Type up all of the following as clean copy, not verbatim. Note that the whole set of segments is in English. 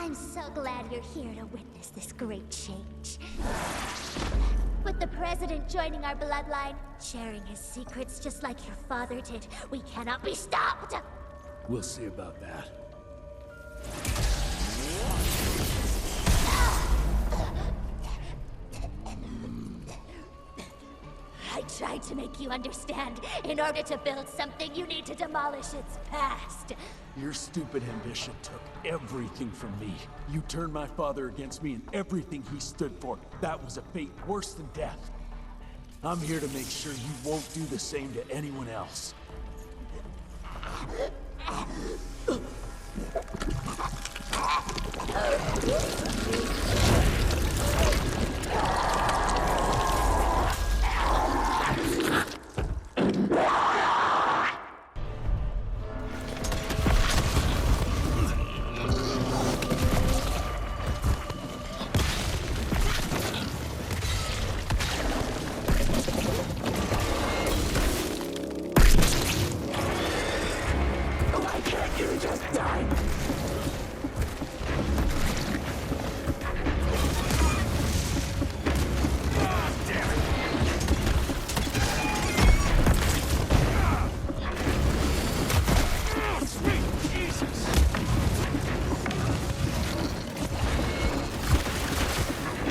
I'm so glad you're here to witness this great change. With the President joining our bloodline, sharing his secrets just like your father did, we cannot be stopped! We'll see about that. I tried to make you understand. In order to build something, you need to demolish its past. Your stupid ambition took everything from me. You turned my father against me and everything he stood for. That was a fate worse than death. I'm here to make sure you won't do the same to anyone else.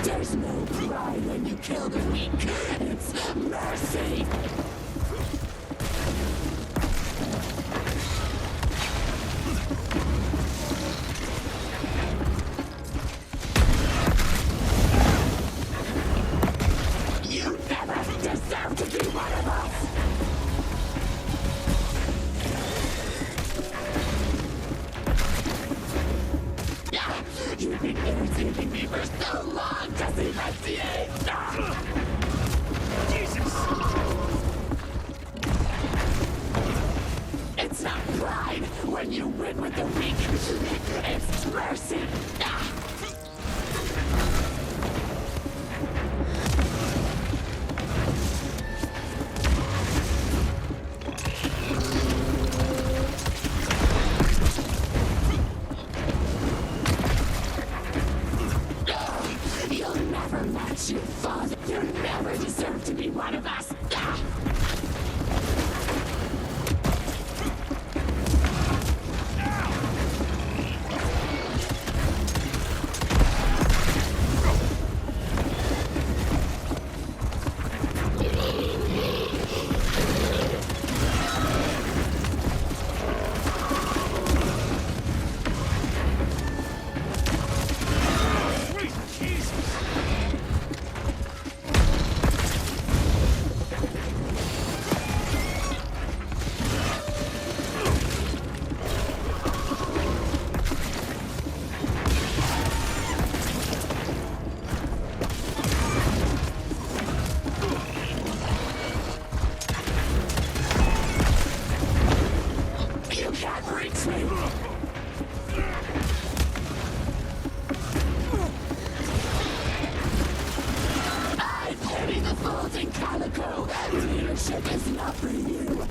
There's no pride when you kill the weak. It's mercy. You never deserve to be one of us. You've been irritating me for so long, does it enunciate? Jesus! It's not pride when you win with the weak. It's mercy. You father, you never deserve to be one of us. Calico, leadership is not for you.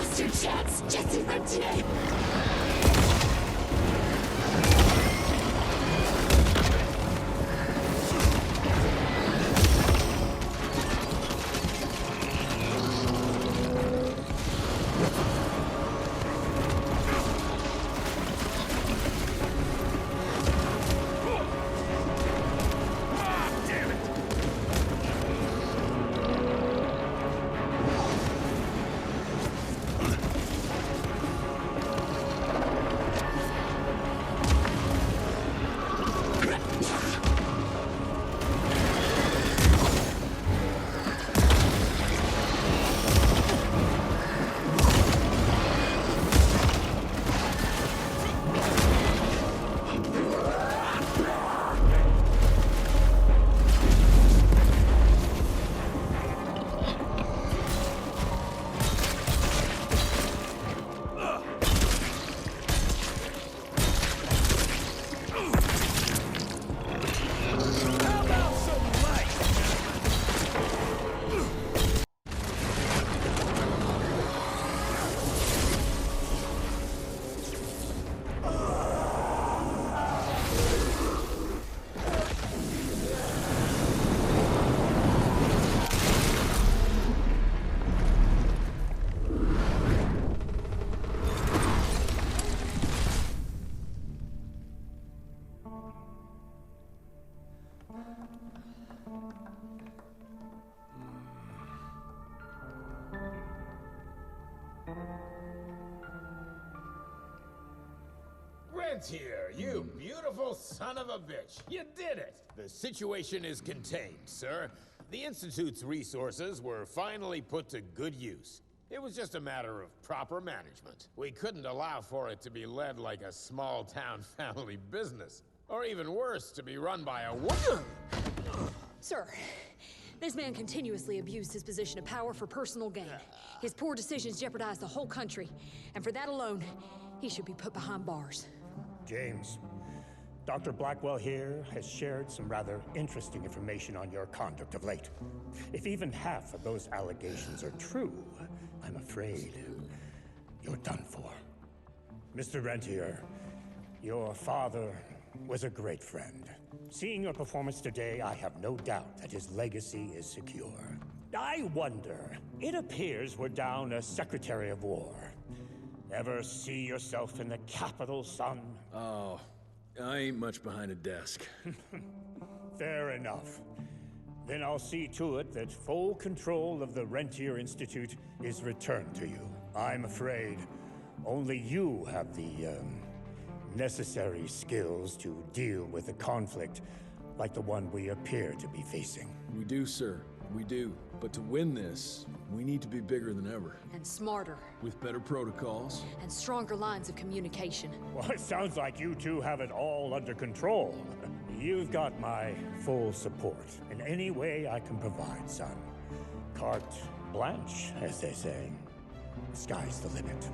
lost your chance, Jesse Rentier. Rentier, you beautiful son of a bitch. You did it. The situation is contained, sir. The Institute's resources were finally put to good use. It was just a matter of proper management. We couldn't allow for it to be led like a small-town family business. Or even worse, to be run by a woman. Sir, this man continuously abused his position of power for personal gain. His poor decisions jeopardized the whole country. And for that alone, he should be put behind bars. James, Dr. Blackwell here has shared some rather interesting information on your conduct of late. If even half of those allegations are true, I'm afraid you're done for. Mr. Rentier, your father was a great friend. Seeing your performance today, I have no doubt that his legacy is secure. I wonder, it appears we're down a Secretary of War. Ever see yourself in the Capitol, son? Oh, I ain't much behind a desk. Fair enough. Then I'll see to it that full control of the Rentier Institute is returned to you. I'm afraid only you have the, necessary skills to deal with a conflict like the one we appear to be facing. We do, sir. We do. But to win this, we need to be bigger than ever. And smarter. With better protocols. And stronger lines of communication. Well, it sounds like you two have it all under control. You've got my full support in any way I can provide, son. Carte blanche, as they say. Sky's the limit.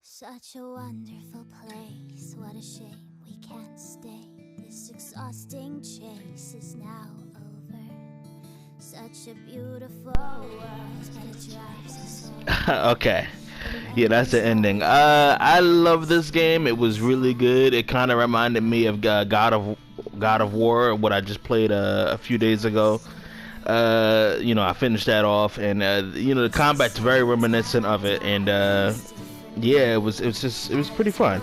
Such a wonderful place, what a shame we can't stay. This exhausting chase is now over. Such a beautiful world, but it drives us all. Okay. Yeah, that's the ending. I love this game. It was really good. It kind of reminded me of God of War, what I just played a few days ago. You know, I finished that off, and you know, the combat's very reminiscent of it, and yeah, it was pretty fun.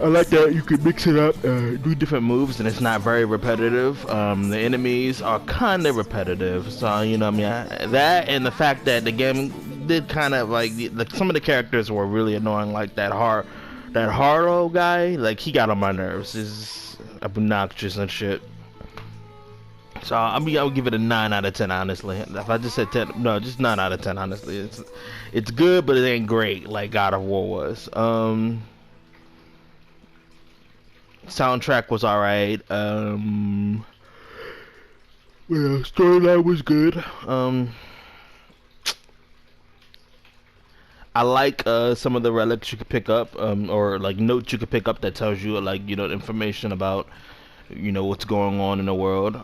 I like that you can mix it up, do different moves, and it's not very repetitive. The enemies are kind of repetitive, so you know what I mean. That and the fact that the game did kind of like some of the characters were really annoying, like that Haro guy. Like he got on my nerves. He's obnoxious and shit. So I would give it a 9 out of 10, honestly. If I just said 10, no, just 9 out of 10, honestly. It's good, but it ain't great like God of War was. Soundtrack was alright. Yeah, storyline was good. I like some of the relics you could pick up, or like notes you could pick up that tells you like information about what's going on in the world.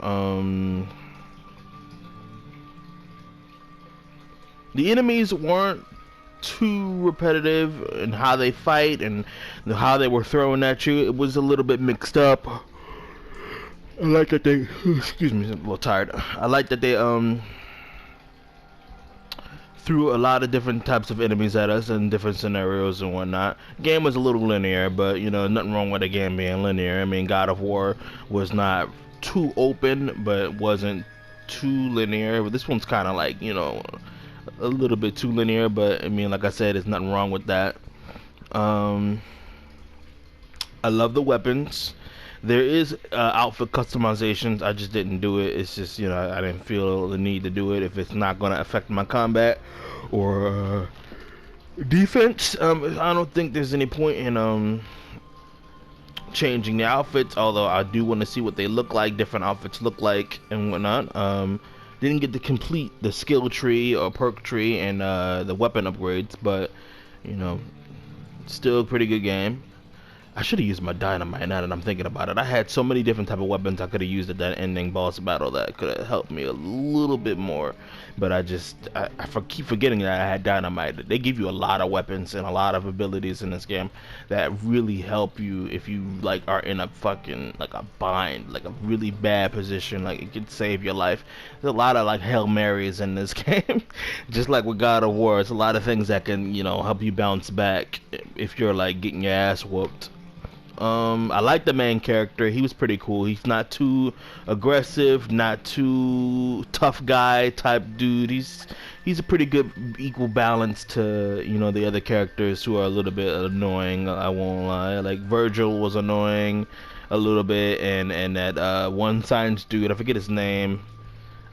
The enemies weren't too repetitive in how they fight and how they were throwing at you. It was a little bit mixed up. I like that they excuse me, I'm a little tired. I like that they threw a lot of different types of enemies at us in different scenarios and whatnot. Game was a little linear, but nothing wrong with the game being linear. I mean, God of War was not too open, but wasn't too linear. But this one's kind of like a little bit too linear, but I mean, like I said, there's nothing wrong with that. I love the weapons. There is outfit customizations. I just didn't do it. It's just I didn't feel the need to do it if it's not going to affect my combat or defense. I don't think there's any point in changing the outfits, although I do want to see what they look like, different outfits look like and whatnot. Didn't get to complete the skill tree or perk tree and the weapon upgrades, but still a pretty good game. I should have used my dynamite now that I'm thinking about it. I had so many different type of weapons I could have used at that ending boss battle that could have helped me a little bit more. But I keep forgetting that I had dynamite. They give you a lot of weapons and a lot of abilities in this game that really help you if you like are in a fucking like a bind, like a really bad position. Like it could save your life. There's a lot of like Hail Marys in this game. Just like with God of War, it's a lot of things that can help you bounce back if you're like getting your ass whooped. I like the main character. He was pretty cool. He's not too aggressive, not too tough guy type dude. He's a pretty good equal balance to the other characters who are a little bit annoying. I won't lie. Like Virgil was annoying a little bit, and that one science dude, I forget his name.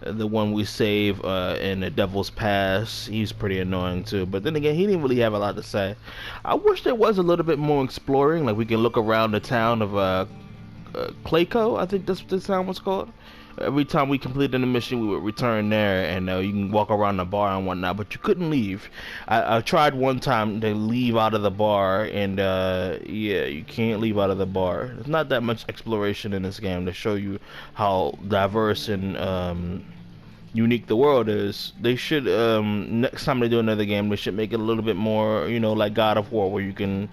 The one we save in the Devil's Pass, he's pretty annoying too. But then again, he didn't really have a lot to say. I wish there was a little bit more exploring. Like we can look around the town of Clayco, I think that's what the town was called. Every time we completed a mission, we would return there, and you can walk around the bar and whatnot. But you couldn't leave. I tried one time to leave out of the bar, and yeah, you can't leave out of the bar. There's not that much exploration in this game to show you how diverse and unique the world is. They should next time they do another game, they should make it a little bit more, like God of War, where you can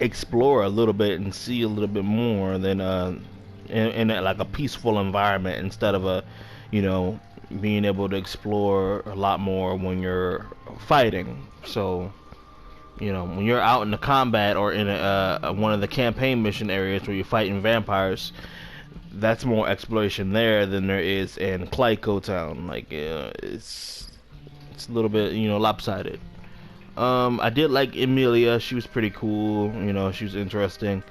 explore a little bit and see a little bit more than in like a peaceful environment instead of being able to explore a lot more when you're fighting. So when you're out in the combat or in one of the campaign mission areas where you're fighting vampires, that's more exploration there than there is in Clayco Town. Like it's a little bit lopsided. I did like Emilia. She was pretty cool. She was interesting.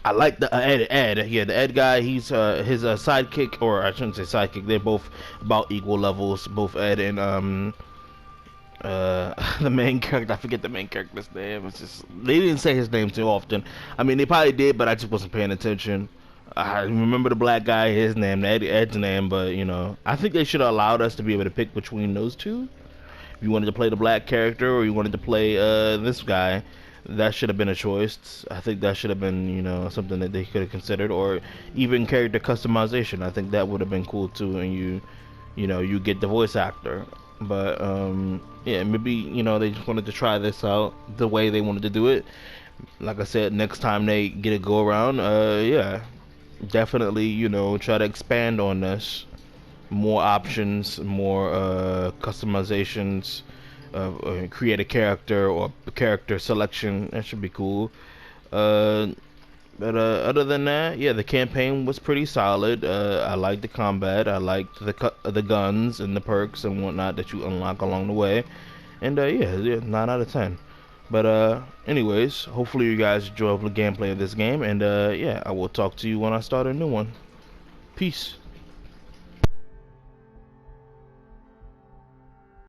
I like the Ed. Yeah, the Ed guy. He's his sidekick, or I shouldn't say sidekick. They're both about equal levels. Both Ed and the main character. I forget the main character's name. It's just they didn't say his name too often. I mean, they probably did, but I just wasn't paying attention. I remember the black guy, his name, Ed's name, but I think they should have allowed us to be able to pick between those two. If you wanted to play the black character or you wanted to play this guy, that should have been a choice. I think that should have been, something that they could have considered, or even character customization. I think that would have been cool too, and you get the voice actor. But yeah, maybe they just wanted to try this out the way they wanted to do it. Like I said, next time they get a go around, yeah, definitely try to expand on this. More options, more customizations. Create a character or character selection. That should be cool. But other than that, yeah, the campaign was pretty solid. I liked the combat. I liked the guns and the perks and whatnot that you unlock along the way. And yeah, 9 out of 10. But anyways, hopefully you guys enjoy the gameplay of this game. And yeah, I will talk to you when I start a new one. Peace.